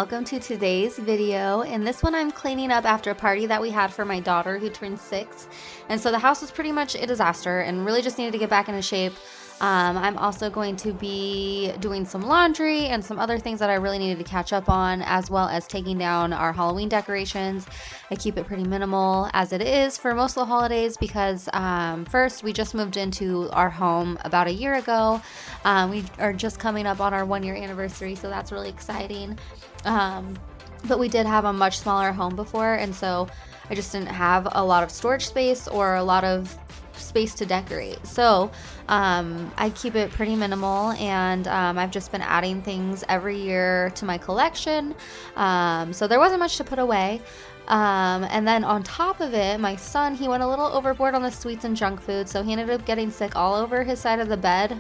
welcome to today's video. In this one, I'm cleaning up after a party that we had for my daughter who turned 6. And so the house was pretty much a disaster and really just needed to get back into shape. I'm also going to be doing some laundry and some other things that I really needed to catch up on, as well as taking down our Halloween decorations. I keep it pretty minimal as it is for most of the holidays because first, we just moved into our home about a year ago. We are just coming up on our 1-year anniversary, so that's really exciting. But we did have a much smaller home before, and so I just didn't have a lot of storage space or a lot of space to decorate. So I keep it pretty minimal, and I've just been adding things every year to my collection. So there wasn't much to put away. And then on top of it, my son, he went a little overboard on the sweets and junk food, so he ended up getting sick all over his side of the bed.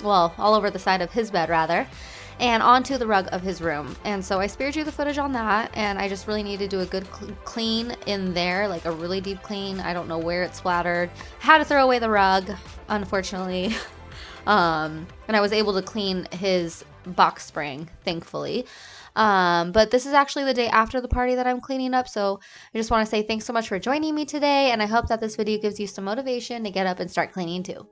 Well, all over the side of his bed, rather, and onto the rug of his room. And so I spared you the footage on that, and I just really need to do a good clean in there, like a really deep clean. I don't know where it splattered. I had to throw away the rug, unfortunately. And I was able to clean his box spring, thankfully. But this is actually the day after the party that I'm cleaning up, so I just want to say thanks so much for joining me today, and I hope that this video gives you some motivation to get up and start cleaning too.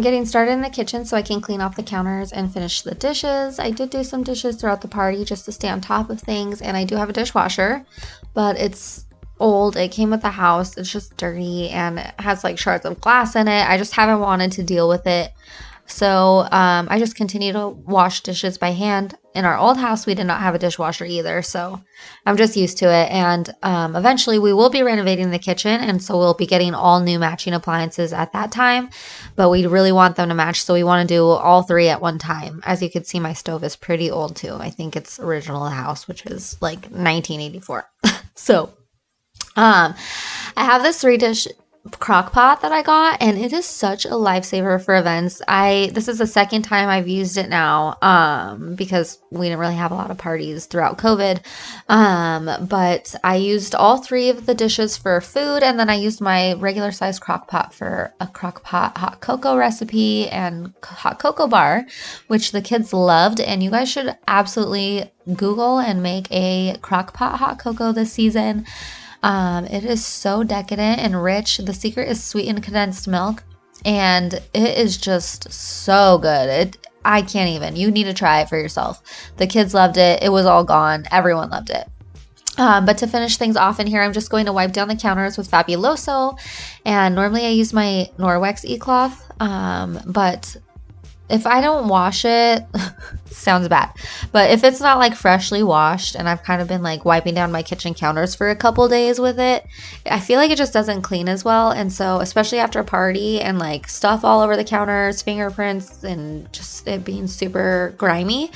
Getting started in the kitchen so I can clean off the counters and finish the dishes. I did do some dishes throughout the party just to stay on top of things, and I do have a dishwasher, but it's old. It came with the house. It's just dirty and it has like shards of glass in it. I just haven't wanted to deal with it. So I just continue to wash dishes by hand. In our old house, we did not have a dishwasher either, so I'm just used to it. And eventually we will be renovating the kitchen, and so we'll be getting all new matching appliances at that time, but we really want them to match, so we want to do all 3 at one time. As you can see, my stove is pretty old too. I think it's original house, which is like 1984. So I have this 3-dish crock pot that I got, and it is such a lifesaver for events. This is the second time I've used it now because we didn't really have a lot of parties throughout COVID, but I used all 3 of the dishes for food, and then I used my regular size crock pot for a crock pot hot cocoa recipe and hot cocoa bar, which the kids loved. And you guys should absolutely Google and make a crock pot hot cocoa this season. It is so decadent and rich. The secret is sweetened condensed milk, and it is just so good. I can't even. You need to try it for yourself. The kids loved it. It was all gone. Everyone loved it. But to finish things off in here, I'm just going to wipe down the counters with Fabuloso, and normally I use my Norwex e-cloth, but if I don't wash it, sounds bad, but if it's not like freshly washed and I've kind of been like wiping down my kitchen counters for a couple days with it, I feel like it just doesn't clean as well. And so especially after a party and like stuff all over the counters, fingerprints, and just it being super grimy,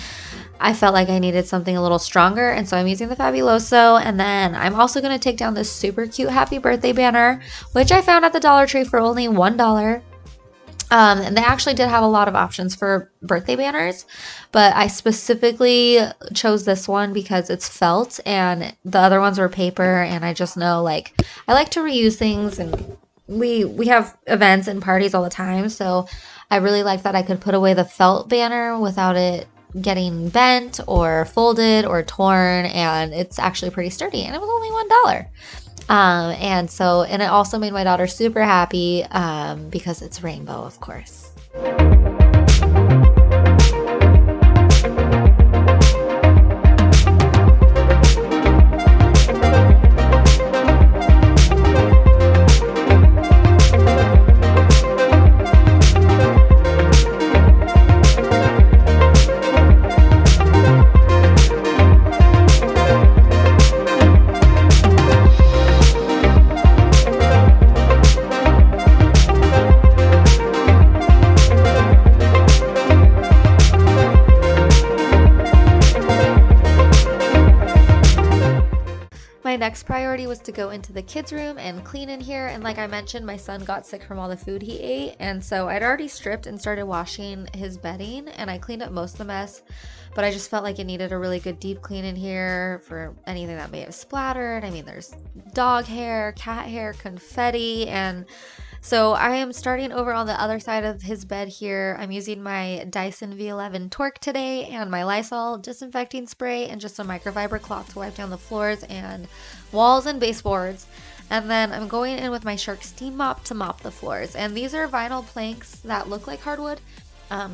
I felt like I needed something a little stronger. And so I'm using the Fabuloso. And then I'm also going to take down this super cute happy birthday banner, which I found at the Dollar Tree for only $1. And they actually did have a lot of options for birthday banners, but I specifically chose this one because it's felt and the other ones were paper, and I just know, like, I like to reuse things, and we have events and parties all the time, so I really like that I could put away the felt banner without it getting bent or folded or torn, and it's actually pretty sturdy, and it was only $1. And it also made my daughter super happy because it's rainbow, of course. My next priority was to go into the kids' room and clean in here, and like I mentioned, my son got sick from all the food he ate, and so I'd already stripped and started washing his bedding, and I cleaned up most of the mess, but I just felt like it needed a really good deep clean in here for anything that may have splattered. I mean, there's dog hair, cat hair, confetti, and so I am starting over on the other side of his bed here. I'm using my Dyson V11 Torque today and my Lysol disinfecting spray and just a microfiber cloth to wipe down the floors and walls and baseboards. And then I'm going in with my Shark Steam Mop to mop the floors. And these are vinyl planks that look like hardwood.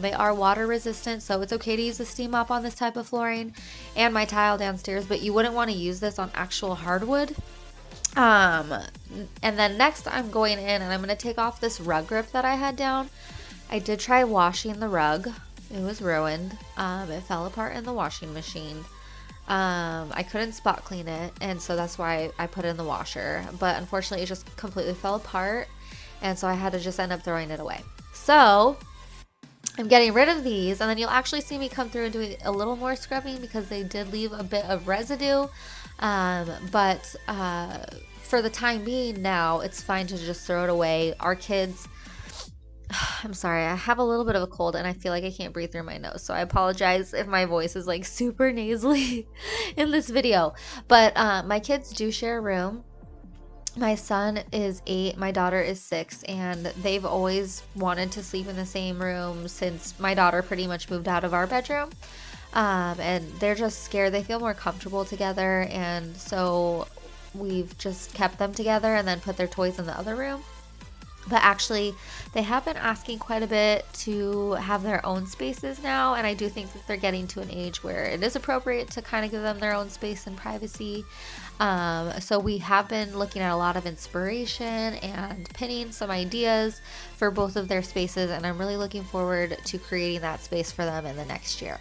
They are water resistant, so it's okay to use a steam mop on this type of flooring and my tile downstairs, but you wouldn't want to use this on actual hardwood. And then next I'm going in and I'm going to take off this rug grip that I had down. I did try washing the rug. It was ruined. It fell apart in the washing machine. I couldn't spot clean it, and so that's why I put it in the washer. But unfortunately, it just completely fell apart, and so I had to just end up throwing it away. So I'm getting rid of these, and then you'll actually see me come through and do a little more scrubbing because they did leave a bit of residue. But for the time being now, it's fine to just throw it away. Our kids, I'm sorry, I have a little bit of a cold and I feel like I can't breathe through my nose, so I apologize if my voice is like super nasally in this video. But my kids do share a room. My son is 8, my daughter is 6, and they've always wanted to sleep in the same room since my daughter pretty much moved out of our bedroom. And they're just scared. They feel more comfortable together, and so we've just kept them together and then put their toys in the other room. But actually, they have been asking quite a bit to have their own spaces now, and I do think that they're getting to an age where it is appropriate to kind of give them their own space and privacy. So we have been looking at a lot of inspiration and pinning some ideas for both of their spaces, and I'm really looking forward to creating that space for them in the next year.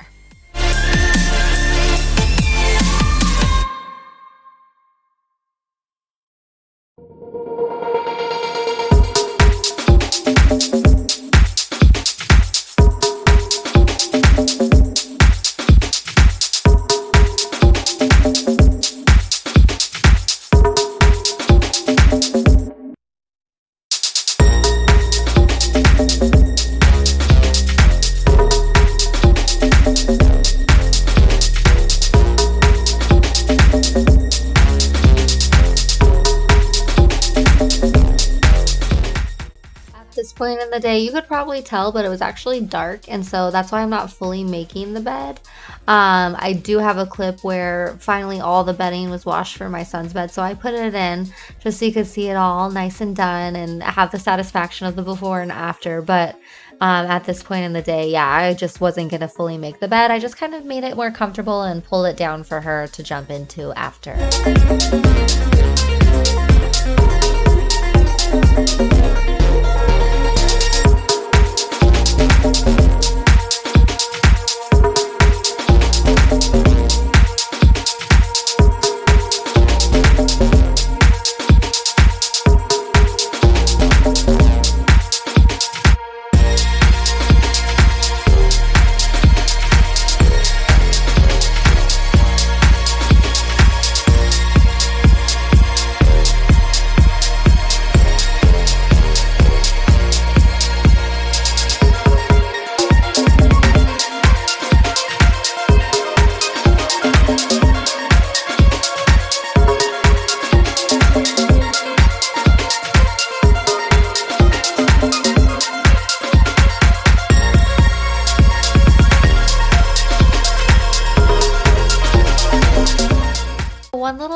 This point in the day, you could probably tell, but it was actually dark, and so that's why I'm not fully making the bed. I do have a clip where finally all the bedding was washed for my son's bed, so I put it in just so you could see it all nice and done and have the satisfaction of the before and after. But at this point in the day, yeah, I just wasn't gonna fully make the bed. I just kind of made it more comfortable and pulled it down for her to jump into after.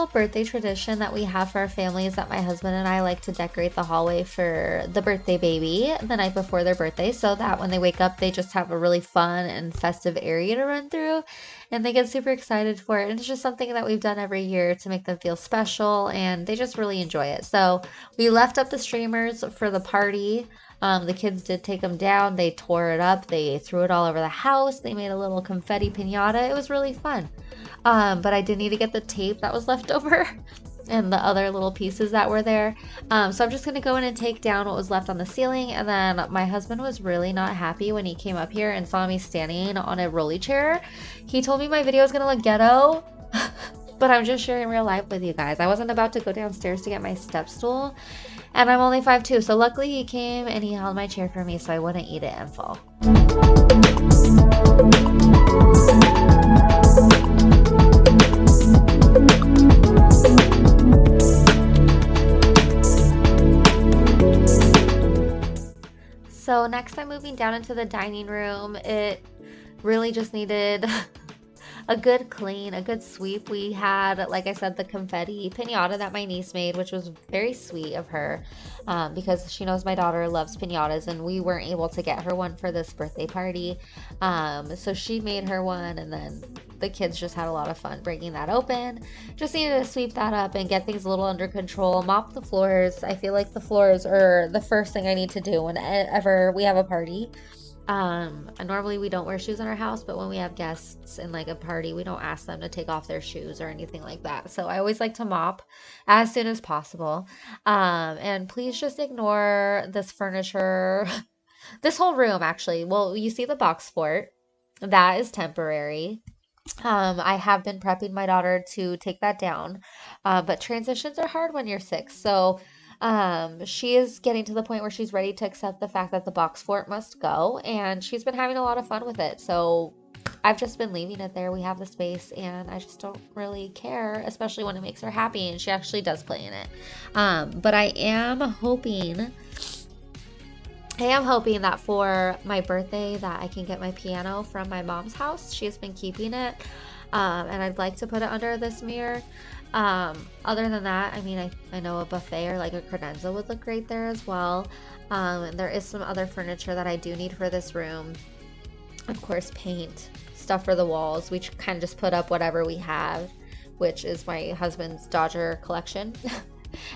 little birthday tradition that we have for our family is that my husband and I like to decorate the hallway for the birthday baby the night before their birthday so that when they wake up, they just have a really fun and festive area to run through and they get super excited for it. And it's just something that we've done every year to make them feel special and they just really enjoy it. So we left up the streamers for the party. The kids did take them down. They tore it up. They threw it all over the house. They made a little confetti piñata. It was really fun. But I did need to get the tape that was left over and the other little pieces that were there. So I'm just going to go in and take down what was left on the ceiling. And then my husband was really not happy when he came up here and saw me standing on a rolly chair. He told me my video was going to look ghetto. But I'm just sharing real life with you guys. I wasn't about to go downstairs to get my step stool. And I'm only 5'2", so luckily he came and he held my chair for me so I wouldn't eat it and fall. So next I'm moving down into the dining room. It really just needed a good clean, a good sweep. We had, like I said, the confetti piñata that my niece made, which was very sweet of her because she knows my daughter loves piñatas and we weren't able to get her one for this birthday party. So she made her one and then the kids just had a lot of fun breaking that open. Just needed to sweep that up and get things a little under control, mop the floors. I feel like the floors are the first thing I need to do whenever we have a party. And normally we don't wear shoes in our house, but when we have guests in like a party, we don't ask them to take off their shoes or anything like that. So I always like to mop as soon as possible. And please just ignore this furniture, this whole room actually. Well, you see the box fort, that is temporary. I have been prepping my daughter to take that down, but transitions are hard when you're 6. So she is getting to the point where she's ready to accept the fact that the box fort must go, and she's been having a lot of fun with it. So I've just been leaving it there. We have the space, and I just don't really care, especially when it makes her happy, and she actually does play in it. But I am hoping that for my birthday that I can get my piano from my mom's house. She has been keeping it, and I'd like to put it under this mirror. Other than that, I mean, I know a buffet or like a credenza would look great there as well. And there is some other furniture that I do need for this room. Of course, paint, stuff for the walls. We kind of just put up whatever we have, which is my husband's Dodger collection.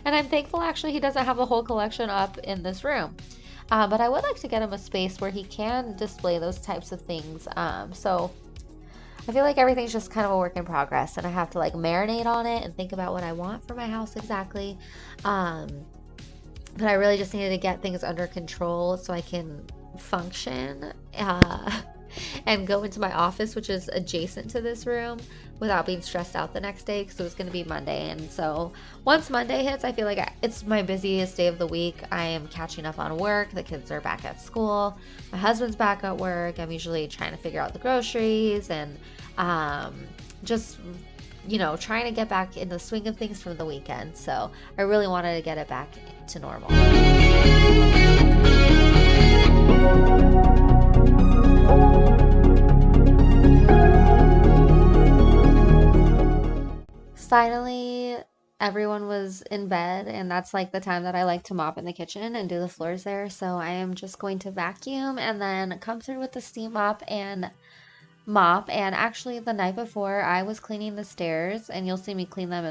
And I'm thankful actually he doesn't have the whole collection up in this room. But I would like to get him a space where he can display those types of things. So I feel like everything's just kind of a work in progress and I have to like marinate on it and think about what I want for my house exactly. But I really just needed to get things under control so I can function and go into my office, which is adjacent to this room, without being stressed out the next day because it was going to be Monday. And so once Monday hits, I feel like it's my busiest day of the week. I am catching up on work. The kids are back at school. My husband's back at work. I'm usually trying to figure out the groceries and just, trying to get back in the swing of things from the weekend. So I really wanted to get it back to normal. Finally, everyone was in bed, and that's like the time that I like to mop in the kitchen and do the floors there. So I am just going to vacuum and then come through with the steam mop. And actually, the night before, I was cleaning the stairs, and you'll see me clean them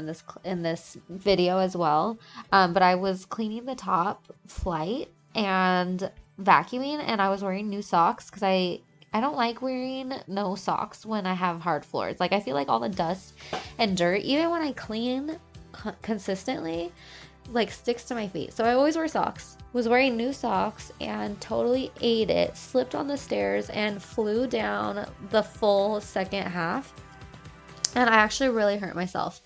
in this video as well. But I was cleaning the top flight and vacuuming, and I was wearing new socks because I don't like wearing no socks when I have hard floors. Like, I feel like all the dust and dirt, even when I clean consistently, like sticks to my feet. So I always wear socks. Was wearing new socks and totally ate it. Slipped on the stairs and flew down the full second half. And I actually really hurt myself.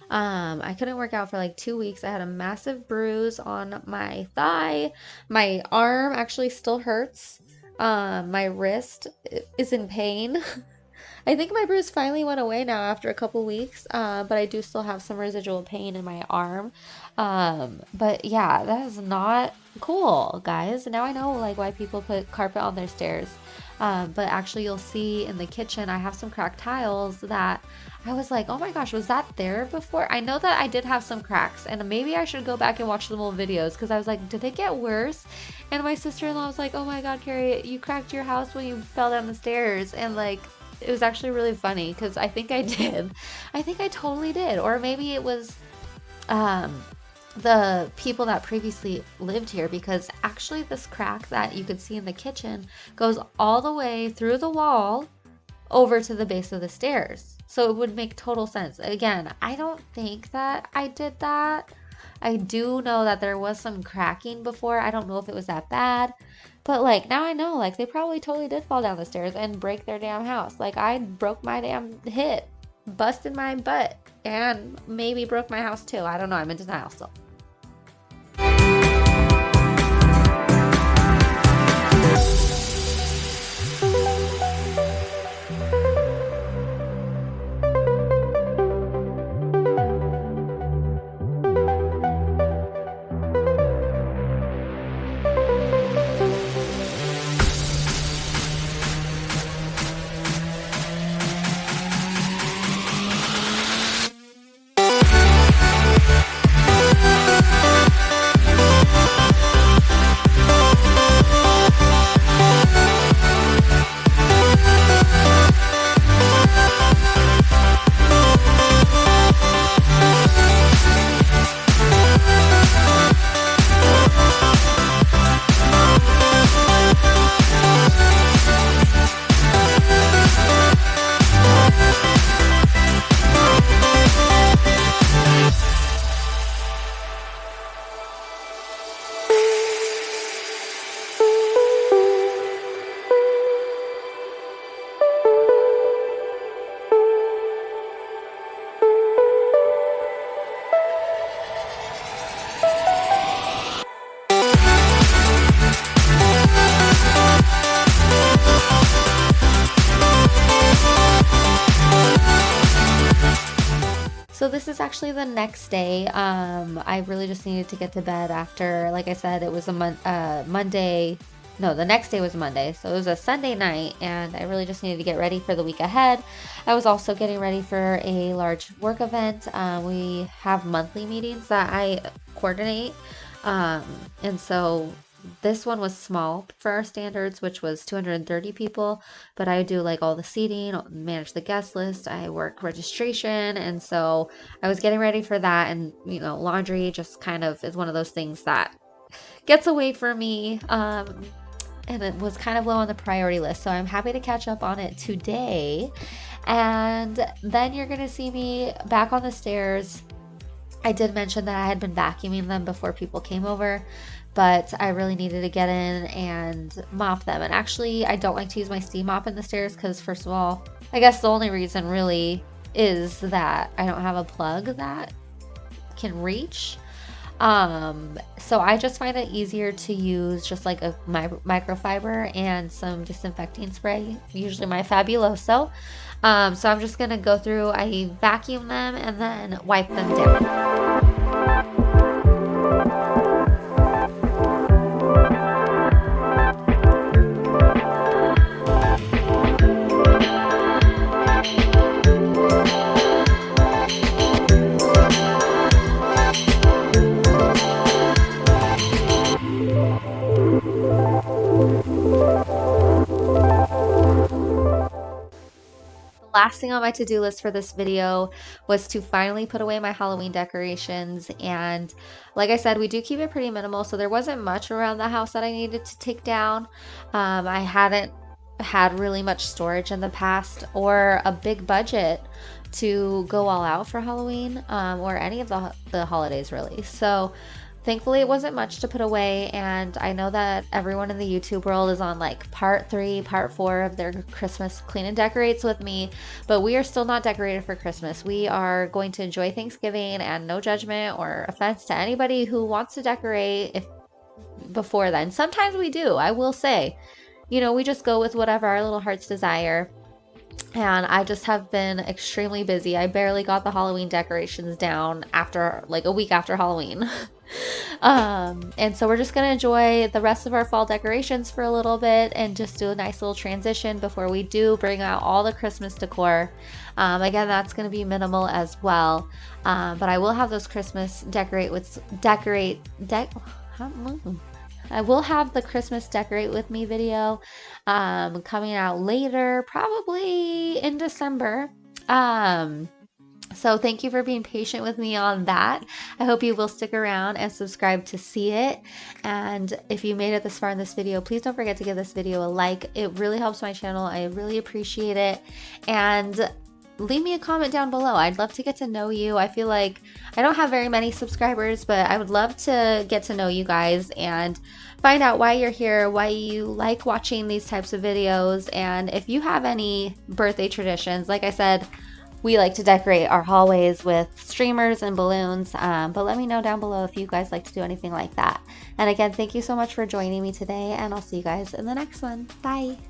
I couldn't work out for like 2 weeks. I had a massive bruise on my thigh. My arm actually still hurts. My wrist is in pain. I think my bruise finally went away now after a couple weeks, but I do still have some residual pain in my arm. But yeah, that is not cool, guys. Now I know like why people put carpet on their stairs. But actually, you'll see in the kitchen, I have some cracked tiles that I was like, oh my gosh, was that there before? I know that I did have some cracks, and maybe I should go back and watch the old videos because I was like, did they get worse? And my sister-in-law was like, oh my God, Carrie, you cracked your house when you fell down the stairs. And like, it was actually really funny because I think I did. I think I totally did. Or maybe it was um, the people that previously lived here, because actually this crack that you could see in the kitchen goes all the way through the wall over to the base of the stairs. So it would make total sense. Again, I don't think that I did that. I do know that there was some cracking before. I don't know if it was that bad. But like now I know, like they probably totally did fall down the stairs and break their damn house. Like I broke my damn hip, busted my butt, and maybe broke my house too. I don't know. I'm in denial still. So this is actually the next day. I really just needed to get to bed after, like I said, it was a Monday. No, the next day was Monday. So it was a Sunday night, and I really just needed to get ready for the week ahead. I was also getting ready for a large work event. We have monthly meetings that I coordinate. Um, and so this one was small for our standards, which was 230 people, but I do like all the seating, manage the guest list, I work registration, and so I was getting ready for that. And laundry just kind of is one of those things that gets away from me, and it was kind of low on the priority list, so I'm happy to catch up on it today. And then you're gonna see me back on the stairs. I did mention that I had been vacuuming them before people came over, but I really needed to get in and mop them. And actually, I don't like to use my steam mop in the stairs because, first of all, I guess the only reason really is that I don't have a plug that can reach. So I just find it easier to use just like a microfiber and some disinfecting spray, usually my Fabuloso. So I'm just gonna go through, I vacuum them and then wipe them down. Last thing on my to-do list for this video was to finally put away my Halloween decorations. And like I said, we do keep it pretty minimal, so there wasn't much around the house that I needed to take down. I hadn't had really much storage in the past or a big budget to go all out for Halloween, or any of the holidays really. So thankfully, it wasn't much to put away, and I know that everyone in the YouTube world is on like part 3, part 4 of their Christmas clean and decorates with me, but we are still not decorated for Christmas. We are going to enjoy Thanksgiving, and no judgment or offense to anybody who wants to decorate if before then. Sometimes we do, I will say. We just go with whatever our little hearts desire. and I just have been extremely busy. I barely got the Halloween decorations down after like a week after Halloween. And so we're just gonna enjoy the rest of our fall decorations for a little bit and just do a nice little transition before we do bring out all the Christmas decor. Again, that's gonna be minimal as well, but I will have those Christmas I will have the Christmas decorate with me video coming out later, probably in December. So thank you for being patient with me on that. I hope you will stick around and subscribe to see it. And if you made it this far in this video, please don't forget to give this video a like. It really helps my channel. I really appreciate it. And leave me a comment down below. I'd love to get to know you. I feel like I don't have very many subscribers, but I would love to get to know you guys and find out why you're here, why you like watching these types of videos, and if you have any birthday traditions. Like I said, we like to decorate our hallways with streamers and balloons, but let me know down below if you guys like to do anything like that. And again, thank you so much for joining me today, and I'll see you guys in the next one. Bye!